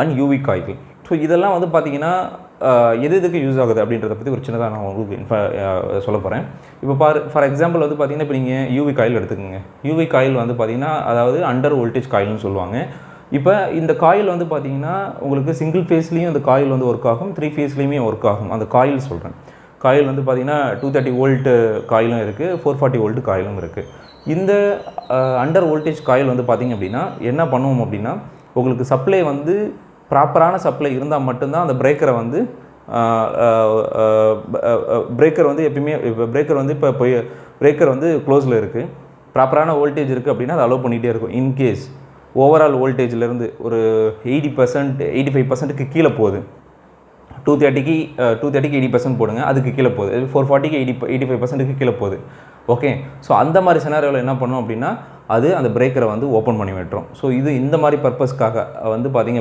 And UV coil. So இதெல்லாம் வந்து பார்த்திங்கன்னா எதுக்கு யூஸ் ஆகுது அப்படின்றத பற்றி ஒரு சின்னதாக நான் உங்களுக்கு சொல்ல போகிறேன். இப்போ ஃபார் எக்ஸாம்பிள் வந்து பார்த்திங்கன்னா இப்போ நீங்கள் யூவி காயில் எடுத்துக்கோங்க. யூவி காயில் வந்து பார்த்திங்கன்னா அதாவது அண்டர் வோல்டேஜ் காயில்னு சொல்லுவாங்க. இப்போ இந்த காயில் வந்து பார்த்திங்கன்னா உங்களுக்கு சிங்கிள் ஃபேஸ்லேயும் இந்த காயில் வந்து ஒர்க் ஆகும், 3 ஃபேஸ்லேயுமே ஒர்க் ஆகும். அந்த காயில் சொல்கிறேன். காயில் வந்து பார்த்திங்கன்னா 230 வோல்ட் காயிலும் இருக்குது, 440 வோல்ட் காயிலும் இருக்குது. இந்த அண்டர் வோல்டேஜ் காயில் வந்து பார்த்திங்க அப்படின்னா என்ன பண்ணுவோம் அப்படின்னா உங்களுக்கு சப்ளை வந்து ப்ராப்பரான சப்ளை இருந்தால் மட்டும்தான் அந்த பிரேக்கரை வந்து பிரேக்கர் வந்து எப்பயுமே பிரேக்கர் வந்து இப்போ பிரேக்கர் வந்து க்ளோஸில் இருக்குது, ப்ராப்பரான வோல்டேஜ் இருக்குது அப்படின்னா அதை அலோவ் பண்ணிகிட்டே இருக்கும். இன்கேஸ் ஓவரால் வோல்டேஜ்லேருந்து ஒரு 80% 85%க்கு கீழே போகுது, 230க்கு 80% போடுங்க, அதுக்கு கீழே போகுது, 440க்கு 85%க்கு கீழே போகுது. ஓகே, ஸோ அந்த மாதிரி சினாரியோவில் என்ன பண்ணோம் அப்படின்னா அது அந்த பிரேக்கரை வந்து ஓப்பன் பண்ணி விட்டுரும். ஸோ இது இந்த மாதிரி பர்பஸ்க்காக வந்து பார்த்திங்க